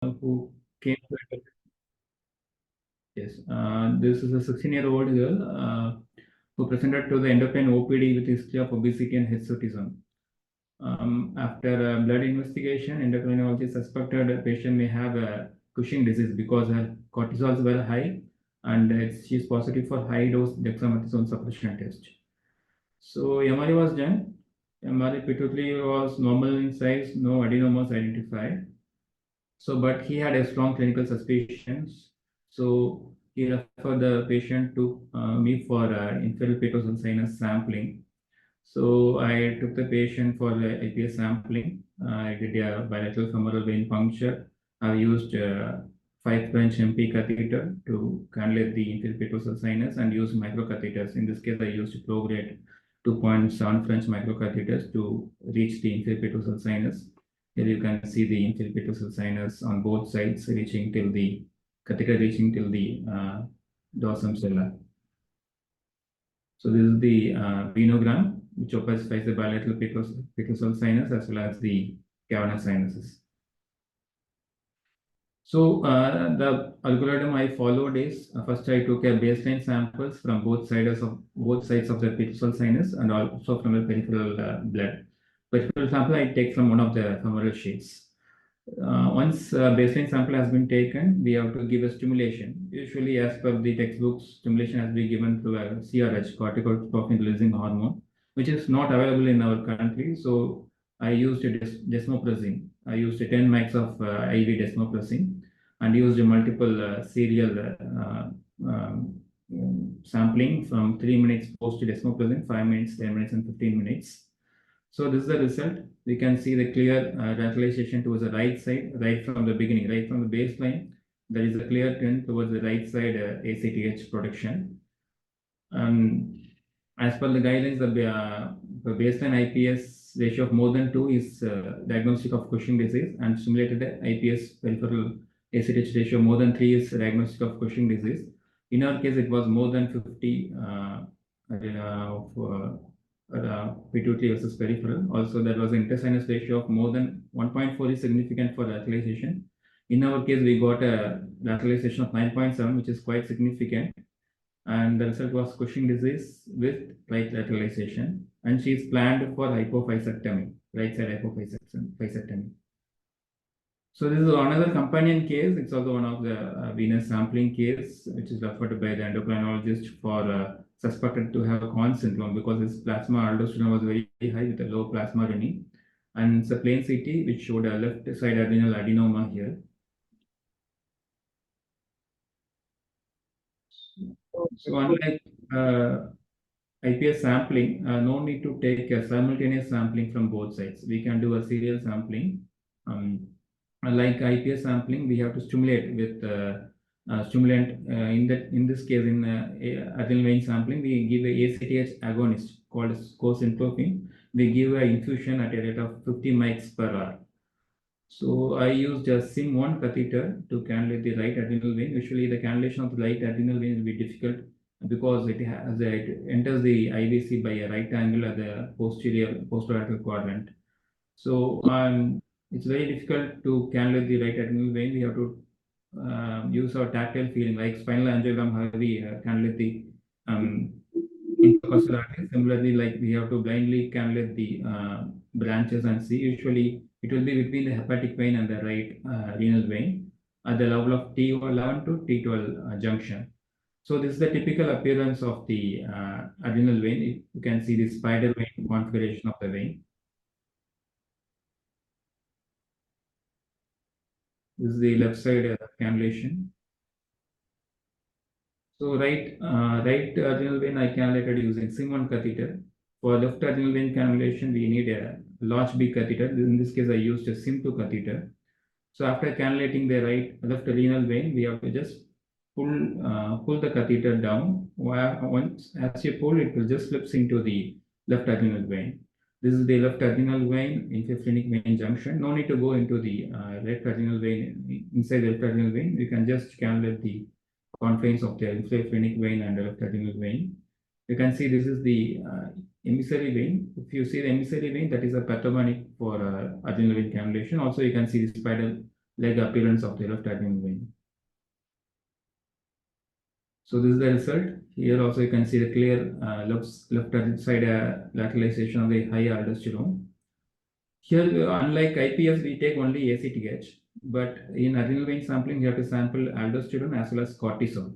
who came to yes, this is a 16-year-old girl who presented to the endocrine OPD with history of obesity and hirsutism. After a blood investigation, endocrinologist suspected the patient may have a Cushing disease because her cortisols were high and she's positive for high dose dexamethasone suppression test. So MRI was done. MRI pituitary was normal in size, no adenoma was identified. So, but he had a strong clinical suspicions. So he referred the patient to me for inferior petrosal sinus sampling. So I took the patient for the IPS sampling. I did a bilateral femoral vein puncture. I used 5 French MP catheter to cannulate the inferior petrosal sinus and used microcatheters. In this case, I used Prograde 2.7 French microcatheters to reach the inferior petrosal sinus. Here you can see the inferior petrosal sinus on both sides reaching till the catheter reaching till the dorsum sella. So this is the venogram, which opacifies the bilateral petrosal sinus as well as the cavernous sinuses. So the algorithm I followed is first I took a baseline samples from both sides of the petrosal sinus and also from the peripheral blood. Peripheral sample I take from one of the femoral sheaths. Once baseline sample has been taken, we have to give a stimulation. Usually, as per the textbooks, stimulation has been given through a CRH, corticotropin releasing hormone, which is not available in our country. So I used desmopressin. I used 10 mics of IV desmopressin and used multiple serial sampling from 3 minutes post desmopressin, 5 minutes, 10 minutes, and 15 minutes. So this is the result. We can see the clear lateralization towards the right side, right from the beginning, right from the baseline. There is a clear trend towards the right side ACTH production. As per the guidelines, the baseline IPS ratio of more than 2 is diagnostic of Cushing disease, and stimulated IPS peripheral ACTH ratio more than 3 is diagnostic of Cushing disease. In our case, it was more than 50 pituitary versus peripheral. Also, there was an intersinus ratio of more than 1.4 is significant for lateralization. In our case, we got a lateralization of 9.7, which is quite significant. And the result was Cushing disease with right lateralization. And she is planned for hypophyseectomy, right side hypophyseectomy. So this is another companion case. It's also one of the venous sampling case, which is referred by the endocrinologist for suspected to have a Conn syndrome because his plasma aldosterone was very high with a low plasma renin. And it's a plain CT which showed a left side adrenal adenoma here. So unlike IPS sampling, no need to take a simultaneous sampling from both sides. We can do a serial sampling. Like IPS sampling, we have to stimulate with stimulant. In this case, in adrenal vein sampling, we give a ACTH agonist called cosyntropin. We give an infusion at a rate of 50 mics per hour. So I used a SIM1 catheter to cannulate the right adrenal vein. Usually, the cannulation of the right adrenal vein will be difficult because it enters the IVC by a right angle at the posterolateral quadrant. So it's very difficult to cannulate the right adrenal vein. We have to use our tactile feeling, like spinal angiogram, how we cannulate the intercostal artery. Similarly, like we have to blindly cannulate the branches and see. Usually, it will be between the hepatic vein and the right renal vein at the level of T11 to T12 junction. So this is the typical appearance of the adrenal vein. You can see the spider vein configuration of the vein. This is the left side cannulation. So right adrenal vein I cannulated using SIM1 catheter. For left adrenal vein cannulation, we need a large B catheter. In this case, I used a SIM2 catheter. So after cannulating the left renal vein, we have to just pull the catheter down. Once as you pull, it will just slips into the left adrenal vein. This is the left adrenal vein, infraphrenic vein junction. No need to go into the left adrenal vein. Inside the left adrenal vein, we can just cannulate the confines of the infraphrenic vein and the left adrenal vein. You can see this is the emissary vein. If you see the emissary vein, that is a pathognomonic for adrenal vein cannulation. Also, you can see the leg appearance of the left adrenal vein. So this is the result. Here also you can see the clear left side lateralization of the high aldosterone. Here, unlike IPS, we take only ACTH, but in adrenal vein sampling, you have to sample aldosterone as well as cortisol.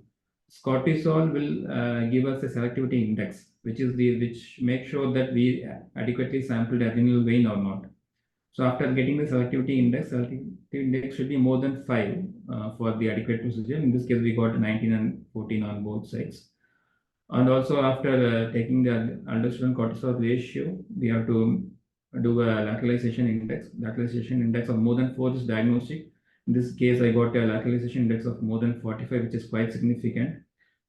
Cortisol will give us a selectivity index, which makes sure that we adequately sampled adrenal vein or not. So after getting the selectivity index should be more than 5 for the adequate procedure. In this case, we got 19 and 14 on both sides. And also after taking the aldosterone cortisol ratio, we have to do a lateralization index of more than 4 is diagnostic. In this case, I got a lateralization index of more than 45, which is quite significant.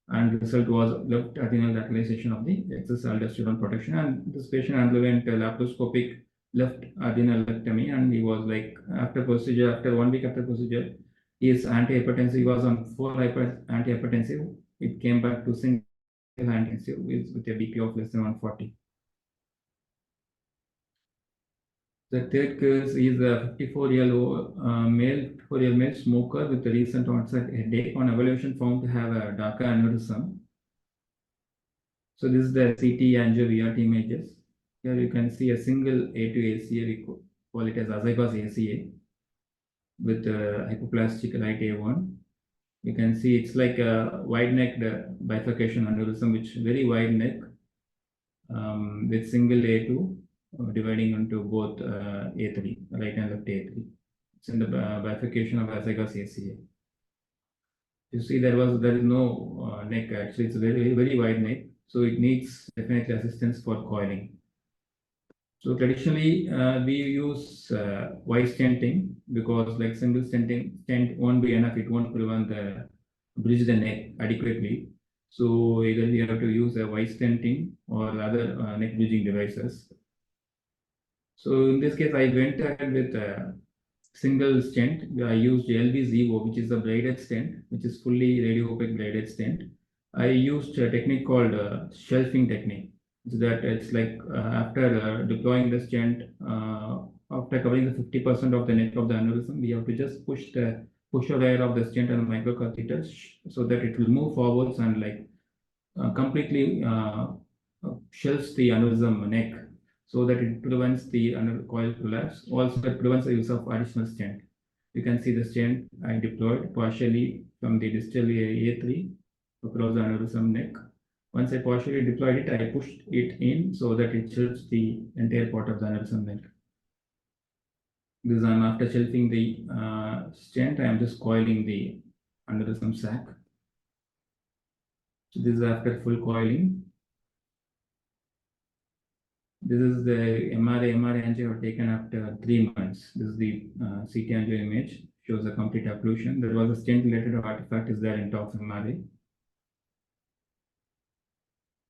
And the result was left adrenal lateralization of the excess aldosterone protection. And this patient underwent a laparoscopic left adrenalectomy, and he was like, after 1 week after procedure, his antihypertensive, he was on 4 antihypertensive. It came back to single antihypertensive with a BP of less than 140. The third case is a 54-year-old male smoker with a recent onset headache. On evaluation, found to have a darker aneurysm. So this is the CT angio VRT images. Here you can see a single A to ACA. We call it as azygos ACA with hypoplastic right A1. You can see it's like a wide-necked bifurcation aneurysm, which very wide neck with single A2 dividing into both A3, right and left A3. It's in the bifurcation of azygos ACA. You see there is no neck, actually it's a very wide neck, so it needs definitely assistance for coiling. So traditionally we use Y stenting, because like single stent won't be enough, it won't prevent the bridge the neck adequately. So either we have to use a Y stenting or other neck bridging devices. So in this case, I went ahead with a single stent. I used LV0, which is a braided stent, which is fully radio-opaque braided stent. I used a technique called shelving technique. So that it's like after deploying the stent, after covering the 50% of the neck of the aneurysm, we have to just push the pusher layer of the stent and the microcatheter so that it will move forwards and like completely shelves the aneurysm neck, so that it prevents the coil collapse. Also, it prevents the use of additional stent. You can see the stent I deployed partially from the distal A3 across the aneurysm neck. Once I partially deployed it, I pushed it in so that it shelves the entire part of the aneurysm neck. Because I'm after shelving the stent, I am just coiling the aneurysm sac. So this is after full coiling. This is the MRI angio taken after 3 months. This is the CT angio image, shows a complete occlusion. There was a stent related artifact is there in top MRI.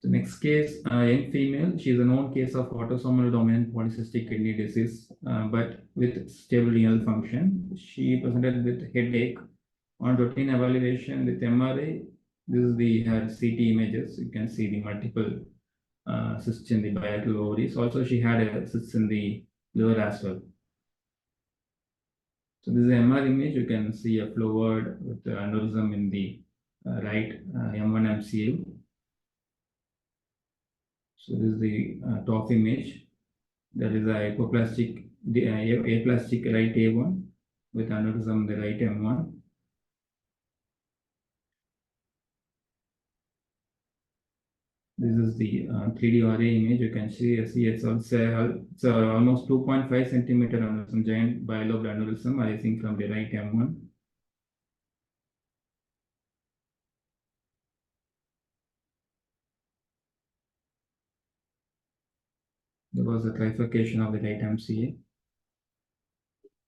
The next case, young female, she is a known case of autosomal dominant polycystic kidney disease, but with stable renal function. She presented with headache. On routine evaluation with MRI, this is her CT images. You can see the multiple cysts in the bilateral ovaries. Also, she had a cyst in the liver as well. So this is an MR image. You can see a floward with the aneurysm in the right M1 MCL. So this is the top image. There is a aplastic right A1 with aneurysm the right M1. This is the 3D array image. You can see it's almost 2.5 centimeter aneurysm, giant bilobed aneurysm arising from the right M1. There was a trifurcation of the right MCA.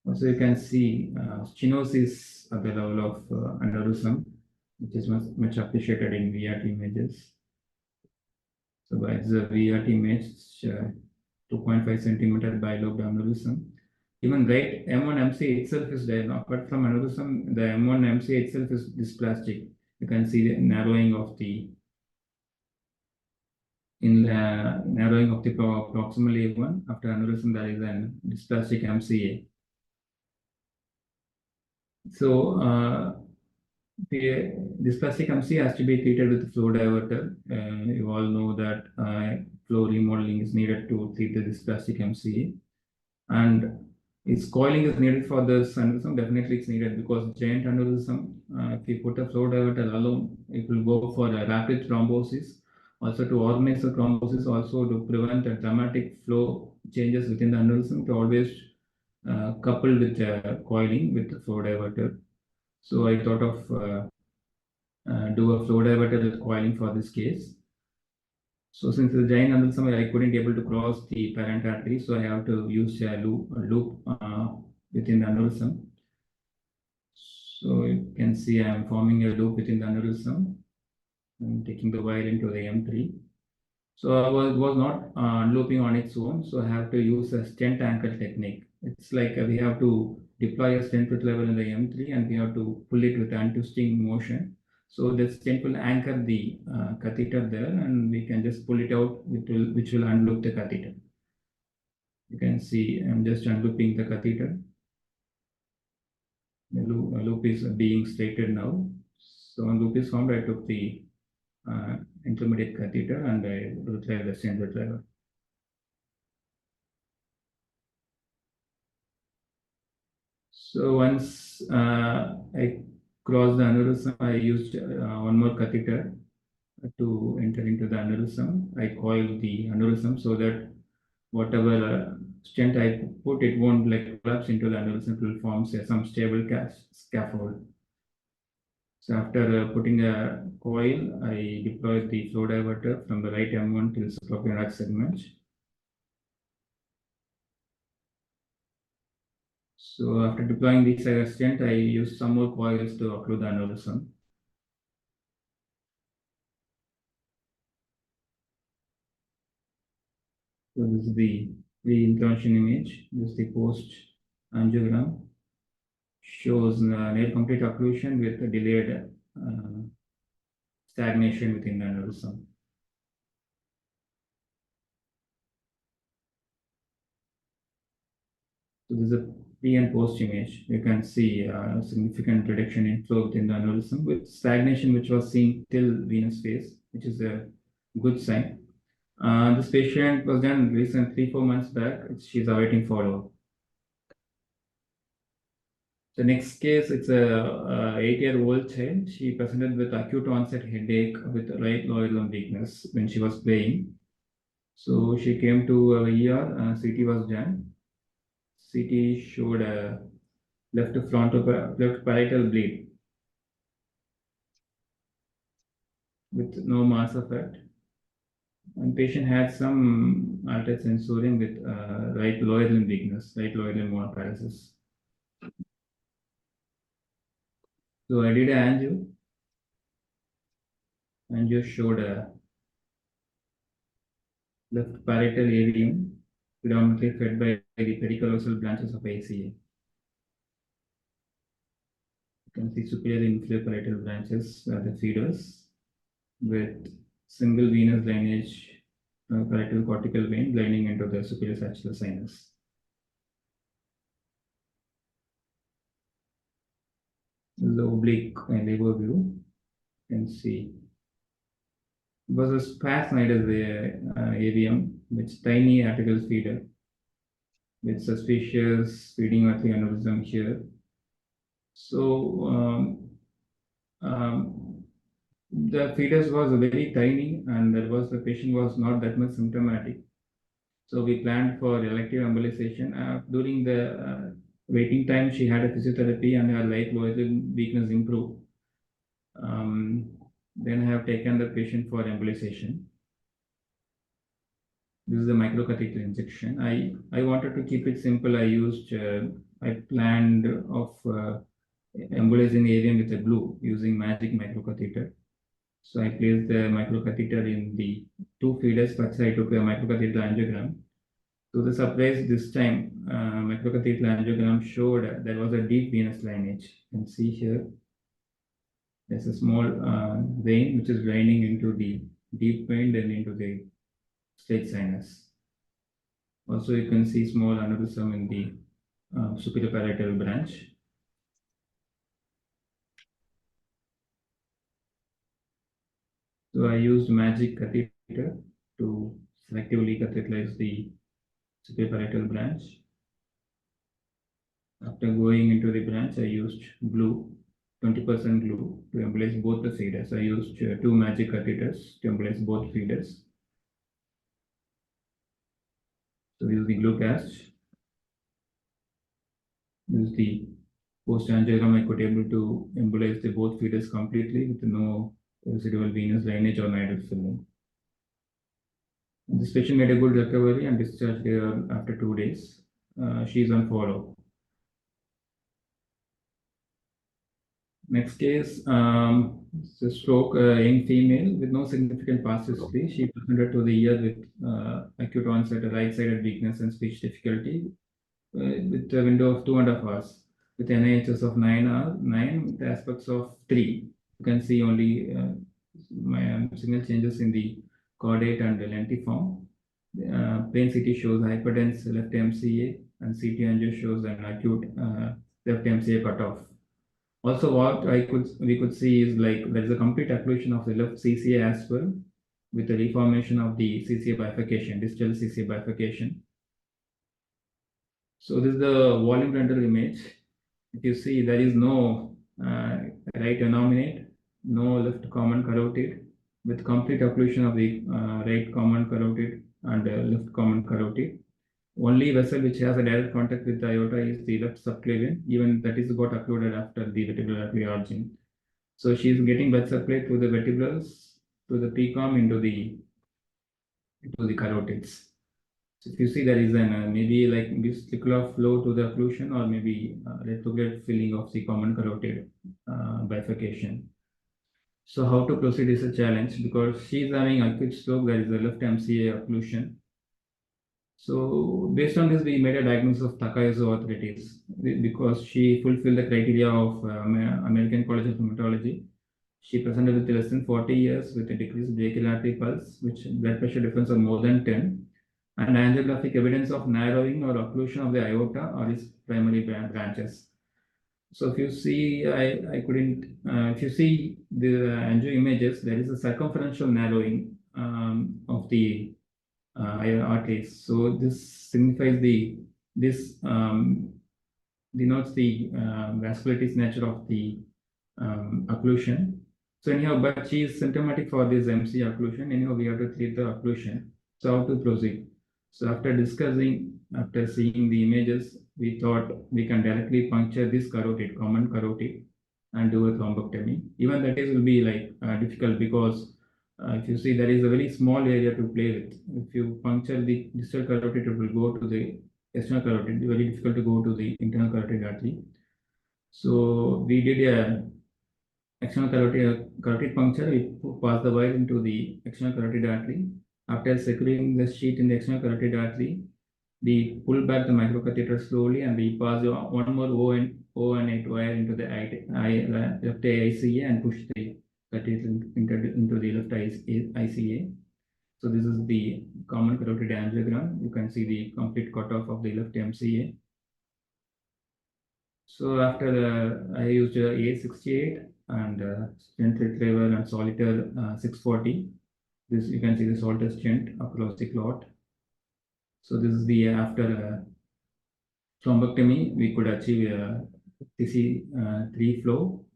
Also, you can see stenosis at the level of aneurysm, which is much appreciated in VRT images. So by the VRT image, 2.5 centimeter bilobed aneurysm. Even right M1 MCA itself is there. Apart from aneurysm, the M1 MCA itself is dysplastic. You can see the narrowing of the proximal A1. After aneurysm, there is an dysplastic MCA. So this plastic MC has to be treated with flow diverter. You all know that flow remodeling is needed to treat this plastic MC, and its coiling is needed for this aneurysm. Definitely, it's needed because giant aneurysm. If you put a flow diverter alone, it will go for a rapid thrombosis. Also, to organize the thrombosis, also to prevent a dramatic flow changes within the aneurysm, to always couple with coiling with the flow diverter. So I thought of do a flow diverter with coiling for this case. So since the giant aneurysm, I couldn't able to cross the parent artery, so I have to use a loop within the aneurysm. So you can see I am forming a loop within the aneurysm and taking the wire into the M3. So I was not unlooping on its own, so I have to use a stent anchor technique. It's like we have to deploy a stent width level in the M3 and we have to pull it with untwisting motion. So the stent will anchor the catheter there and we can just pull it out, which will unloop the catheter. You can see I'm just unlooping the catheter. The loop is being straightened now. So when loop is formed, I took the intermediate catheter and I retrieved the stent width level. So once I crossed the aneurysm, I used one more catheter to enter into the aneurysm. I coiled the aneurysm so that whatever stent I put, it won't like collapse into the aneurysm. It will form some stable scaffold. So after putting a coil, I deployed the flow diverter from the right M1 till scopic segment. So after deploying the stent, I used some more coils to occlude the aneurysm. So this is the pre-intervention image. This is the post angiogram. Shows near complete occlusion with a delayed stagnation within the aneurysm. So this is a pre and post image. You can see a significant reduction in flow within the aneurysm with stagnation, which was seen till venous phase, which is a good sign. This patient was done recently, 4 months back. She's awaiting follow-up. The next case, it's a 8-year-old child. She presented with acute onset headache with right lower limb weakness when she was playing. So she came to ER. CT was done. CT showed a left parietal bleed with no mass effect. And patient had some altered sensorium with right lower limb weakness, right lower limb monoparalysis. So I did an angio. Angio showed a left parietal AVM, predominantly fed by the pericallosal branches of ACA. You can see superior and inferior parietal branches are the feeders with single venous drainage, parietal cortical vein draining into the superior sagittal sinus. The oblique and overview, you can see it was a spasmoid AVM with tiny arterial feeder with suspicious feeding artery aneurysm here. So the fetus was very tiny and the patient was not that much symptomatic. So we planned for elective embolization. During the waiting time, she had a physiotherapy and her right lower limb weakness improved. Then I have taken the patient for embolization. This is a microcatheter injection. I wanted to keep it simple. I planned of embolizing AVM with a glue using magic microcatheter. So I placed the microcatheter in the two feeders. First, I took a microcatheter angiogram. To the surprise, this time, microcatheter angiogram showed there was a deep venous lineage. You can see here, there's a small vein which is draining into the deep vein, then into the stage sinus. Also, you can see small aneurysm in the superior parietal branch. So I used magic catheter to selectively catheterize the supraparatal branch. After going into the branch, I used glue, 20% glue to embolize both the feeders. I used two magic catheters to embolize both feeders. So this is the glue cast. This is the post angiogram. I could able to embolize the both feeders completely with no residual venous lineage or nidal filling. This patient made a good recovery and discharged after 2 days. She is on follow. Next case, it's a stroke, young female with no significant past history. She presented to the ER with acute onset right-sided weakness and speech difficulty with a window of 2.5 hours with NIHS of 9 with aspects of 3. You can see only signal changes in the caudate and the lentiform. Plain CT shows hyperdense left MCA and CT angio shows an acute left MCA cutoff. Also, what we could see is like there is a complete occlusion of the left CCA as well, with the reformation of the CCA bifurcation, distal CCA bifurcation. So this is the volume rendered image. If you see, there is no right denominate, no left common carotid, with complete occlusion of the right common carotid and left common carotid. Only vessel which has a direct contact with the aorta is the left subclavian. Even that is got occluded after the vestibular artery origin. So she is getting blood supply through the vertebrals, to the PCOM into the carotids. So if you see there is an maybe like vesicular flow to the occlusion or maybe retrograde filling of the common carotid bifurcation. So how to proceed is a challenge because she is having acute stroke. There is a left MCA occlusion. So based on this, we made a diagnosis of Takayasu arthritis because she fulfilled the criteria of American College of Rheumatology. She presented with less than 40 years with a decreased brachial artery pulse, which blood pressure difference of more than 10, and angiographic evidence of narrowing or occlusion of the aorta or its primary branches. So if you see, I couldn't, if you see the angio images, there is a circumferential narrowing of the arteries. So this signifies this denotes the vasculitis nature of the occlusion. So anyhow, but she is symptomatic for this MC occlusion. Anyhow, we have to treat the occlusion. So how to proceed? So after seeing the images, we thought we can directly puncture this carotid, common carotid, and do a thrombectomy. Even that is will be like difficult because if you see there is a very small area to play with. If you puncture the distal carotid, it will go to the external carotid. It's very difficult to go to the internal carotid artery. So we did a external carotid puncture. We pass the wire into the external carotid artery. After securing the sheet in the external carotid artery, we pull back the microcatheter slowly and we pass one more O and 8 wire into the left ICA and push the catheter into the left ICA. So this is the common carotid angiogram. You can see the complete cutoff of the left MCA. So after I used A68 and stent retriever and solitaire 640. This you can see the solitaire stent across the clot. So this is the after thrombectomy, we could achieve TC3 flow.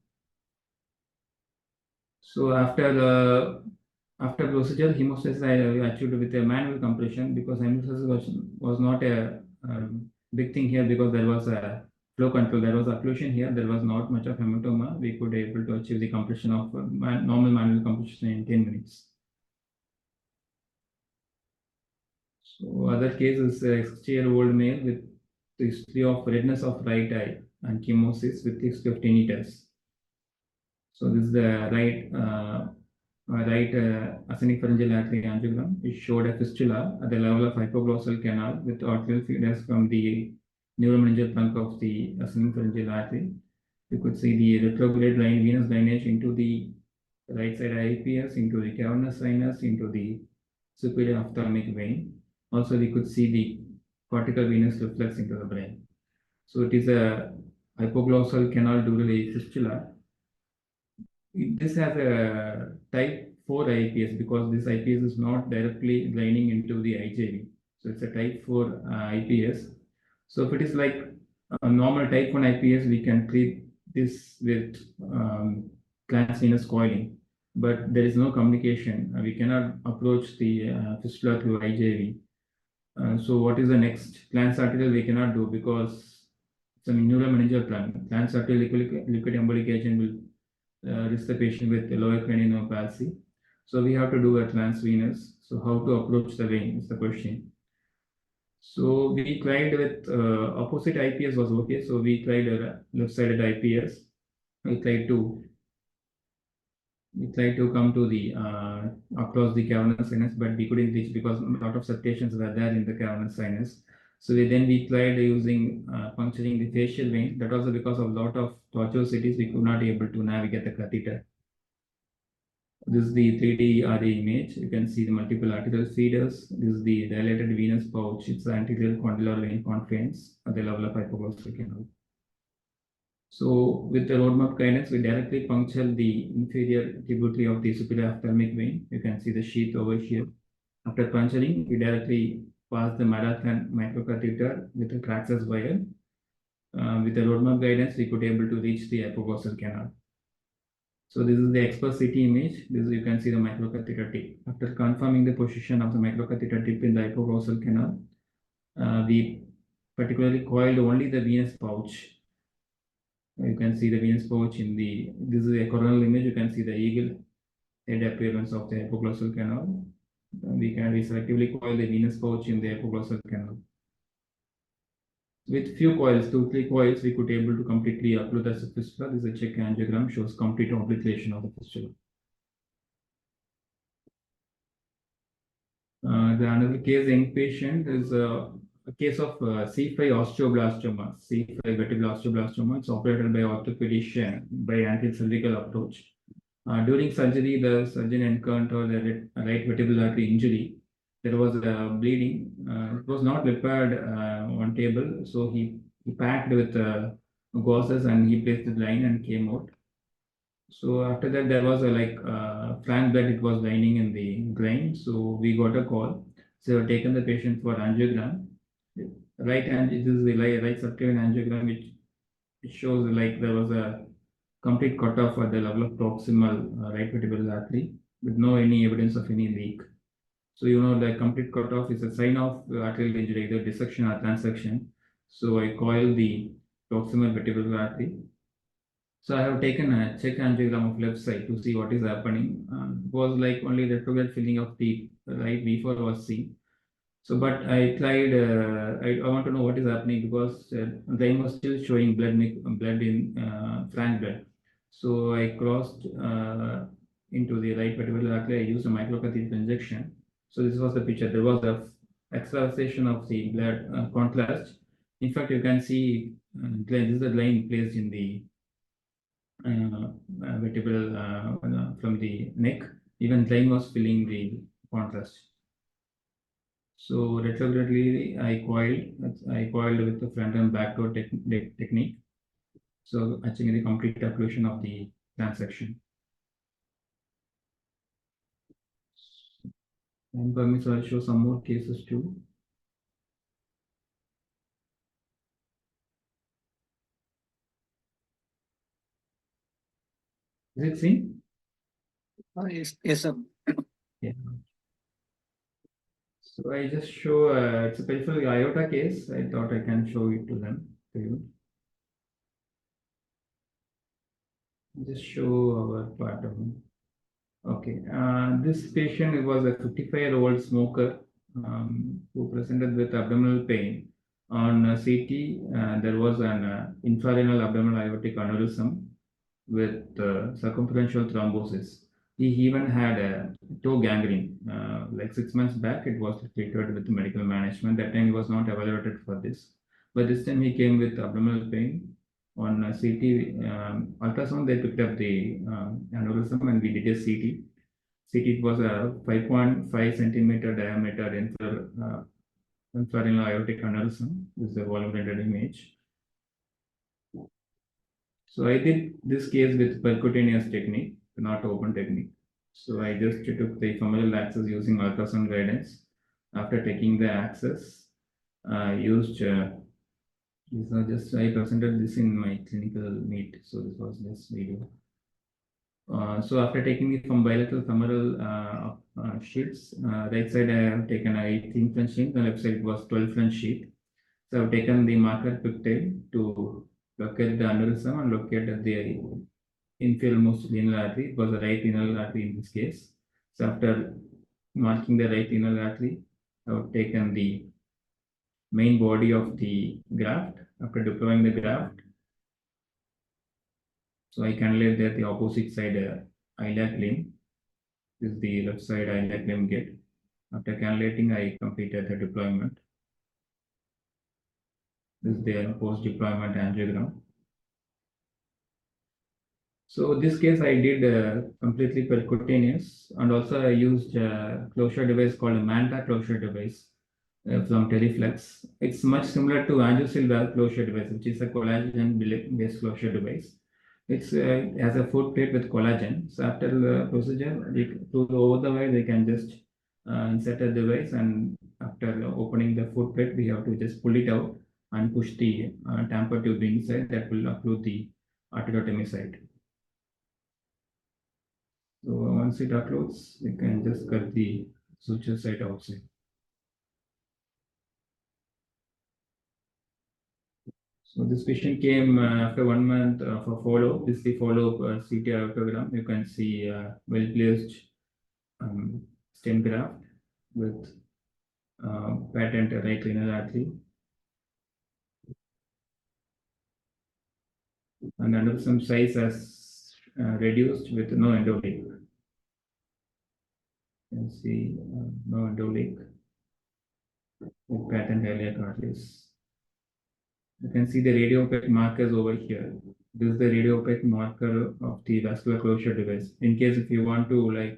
So after procedure, hemostasis I achieved with a manual compression because hemostasis was not a big thing here because there was a flow control. There was occlusion here. There was not much of hematoma. We could able to achieve the compression of normal manual compression in 10 minutes. So other case is a 60-year-old male with history of redness of right eye and chemosis with history of tinnitus. So this is the right ascending pharyngeal artery angiogram. It showed a fistula at the level of hypoglossal canal with arterial feeders from the neuromeningeal trunk of the ascending pharyngeal artery. You could see the retrograde venous lineage into the right side IPS, into the cavernous sinus, into the superior ophthalmic vein. Also, we could see the cortical venous reflex into the brain. So it is a hypoglossal canal dural fistula. This has a type 4 IPS because this IPS is not directly draining into the IJV. So it's a type 4 IPS. So if it is like a normal type 1 IPS, we can treat this with transvenous coiling. But there is no communication. We cannot approach the fistula through IJV. So what is the next? Plans arterial we cannot do because it's a neuromeningeal plan. Plans arterial liquid embolic agent will risk the patient with lower cranial palsy. So we have to do a transvenous. So how to approach the vein is the question. So we tried with opposite IPS was okay. So we tried left-sided IPS. We tried to come to the across the cavernous sinus, but we couldn't reach because a lot of septations were there in the cavernous sinus. So we tried using puncturing the facial vein. That also because of a lot of tortuosities, we could not able to navigate the catheter. This is the 3D RA image. You can see the multiple arterial feeders. This is the dilated venous pouch. It's the anterior condylar vein confluence at the level of hypoglossal canal. So with the roadmap guidance, we directly puncture the inferior tributary of the superior ophthalmic vein. You can see the sheath over here. After puncturing, we directly pass the marathon microcatheter with a Traxxas wire. With the roadmap guidance, we could able to reach the hypoglossal canal. So this is the expert CT image. This you can see the microcatheter tip. After confirming the position of the microcatheter tip in the hypoglossal canal, we particularly coiled only the venous pouch. You can see the venous pouch in the, this is a coronal image. You can see the eagle head appearance of the hypoglossal canal. We selectively coil the venous pouch in the hypoglossal canal. With few coils, 2-3 coils, we could able to completely occlude the fistula. This is a check angiogram, shows complete obliteration of the fistula. The another case in patient is a case of C5 osteoblastoma, C5 vertebral osteoblastoma. It's operated by orthopedician by anti-surgical approach. During surgery, the surgeon encountered a right vertebral artery injury. There was bleeding. It was not repaired on table, so he packed with gauzes and he placed the line and came out. So after that, there was a frank blood. It was lining in the drain. So we got a call. So taken the patient for angiogram. Right hand, this is the right subclavian angiogram, which shows like there was a complete cutoff at the level of proximal right vertebral artery with no any evidence of any leak. So the complete cutoff is a sign of arterial injury, either dissection or transection. So I coil the proximal vertebral artery. So I have taken a check angiogram of left side to see what is happening. It was like only retrograde filling of the right V4 was seen. So, but I tried. I want to know what is happening because they was still showing blood in frank blood. So I crossed into the right vertebral artery. I used a microcatheter injection. So this was the picture. There was a extravasation of the blood contrast. In fact, you can see this is a line placed in the vertebral from the neck. Even line was filling the contrast. So retrogradely, I coiled with the front and back door technique. So achieving the complete occlusion of the transection. And permits, I'll show some more cases too. Is it seen? Yes, sir. Yeah. So I just show it's a peripheral aorta case. I thought I can show it to you. Just show our pattern. Okay, this patient was a 55-year-old smoker who presented with abdominal pain. On CT, there was an infrarenal abdominal aortic aneurysm with circumferential thrombosis. He even had a toe gangrene. Like 6 months back, it was treated with medical management. That time he was not evaluated for this. But this time he came with abdominal pain. On CT ultrasound, they picked up the aneurysm and we did a CT. CT was a 5.5 centimeter diameter infrarenal aortic aneurysm. This is a volume rendered image. So I did this case with percutaneous technique, not open technique. So I just took the femoral access using ultrasound guidance. After taking the access, I used these are just I presented this in my clinical meet. So this was this video. So after taking it from bilateral femoral sheets, right side I have taken a 18 French sheet, the left side it was 12 French sheet. So I've taken the marker peptide to locate the aneurysm and locate the inferiormost renal artery. It was the right renal artery in this case. So after marking the right renal artery, I've taken the main body of the graft. After deploying the graft, so I cannulate that the opposite side iliac limb. This is the left side iliac limb gate. After cannulating, I completed the deployment. This is the post-deployment angiogram. So this case I did completely percutaneous, and also I used a closure device called a Manta closure device from Teleflex. It's much similar to angiosyl valve closure device, which is a collagen-based closure device. It has a foot plate with collagen. So after the procedure, over the wire, they can just insert a device, and after opening the foot plate, we have to just pull it out and push the tamper tube inside. That will occlude the arteriotomy site. So once it occludes, we can just cut the suture site outside. So this patient came after 1 month for follow. This is the follow-up CT aortogram. You can see well-placed stent graft with patent right renal artery, and under some size has reduced with no endoleak. You can see no endoleak with patent iliac arteries. You can see the radiopaque markers over here. This is the radiopaque marker of the vascular closure device. In case if you want to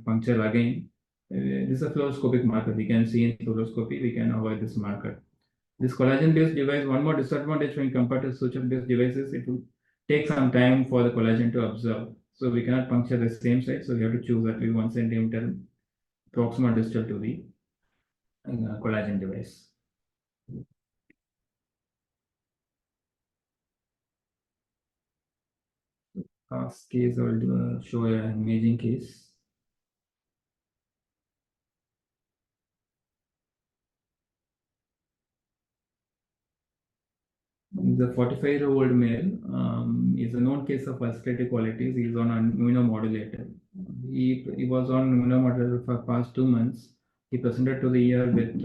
puncture again, this is a fluoroscopic marker. We can see in fluoroscopy, we can avoid this marker. This collagen-based device, one more disadvantage when compared to suture-based devices, it will take some time for the collagen to absorb. So we cannot puncture the same site. So we have to choose at least 1 centimeter proximal distal to the collagen device. Case, I will show an imaging case. The 45-year-old male is a known case of ulcerative colitis. He is on an immunomodulator. He was on immunomodulator for past 2 months. He presented to the ER with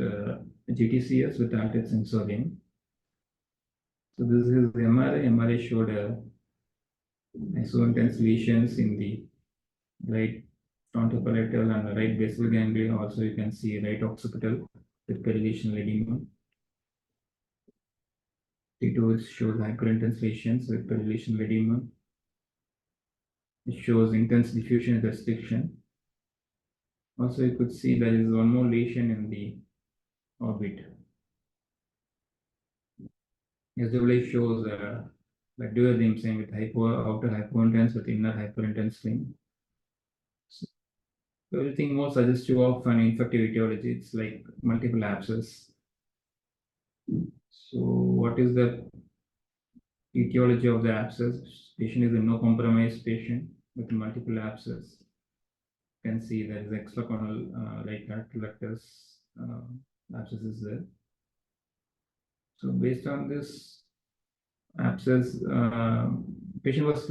GTCS with altered sensorium. So this is the MRI. MRI showed iso-intense lesions in the right frontopalatal and right basal ganglia. Also, you can see right occipital with perilesional edema. T2 shows hyperintense lesions with perilesional edema. It shows intense diffusion and restriction. Also, you could see there is one more lesion in the orbit. SWA shows like dual limb same with outer hypointense with inner hyperintense limb. So everything more suggestive of an infective etiology. It's like multiple abscess. So what is the etiology of the abscess? Patient is a no compromise patient with multiple abscess. You can see there is extracornal right rectus abscess is there. So based on this abscess, patient was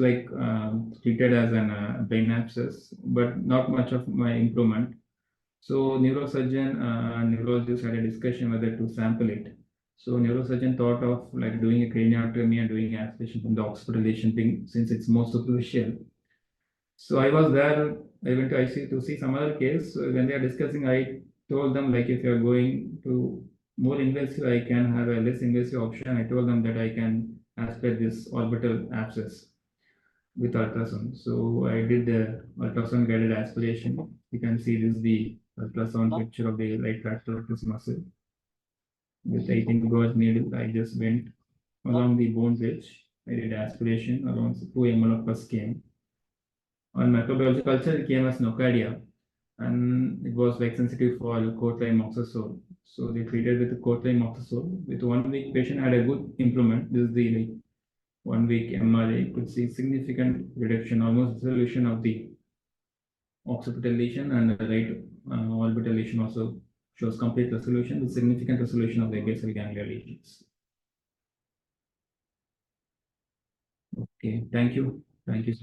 treated as an brain abscess, but not much of my improvement. So neurosurgeon, neurologist had a discussion whether to sample it. So neurosurgeon thought of like doing a craniotomy and doing aspiration from the hospitalization thing since it's more superficial. So I was there. I went to ICU to see some other case. So when they are discussing, I told them like if you are going to more invasive, I can have a less invasive option. I told them that I can aspirate this orbital abscess with ultrasound. So I did the ultrasound guided aspiration. You can see this is the ultrasound picture of the right rectus muscle. With 18 gauge needle, I just went along the bone ridge. I did aspiration around 2 ml of pus came. On microbiology culture, it came as nocardia, and it was like sensitive for corticomoxazole. So they treated with corticomoxazole. With 1 week, patient had a good improvement. This is the like 1 week MRA could see significant reduction, almost resolution of the occipital lesion, and the right orbital lesion also shows complete resolution with significant resolution of the basal ganglia lesions. Okay, thank you. Thank you.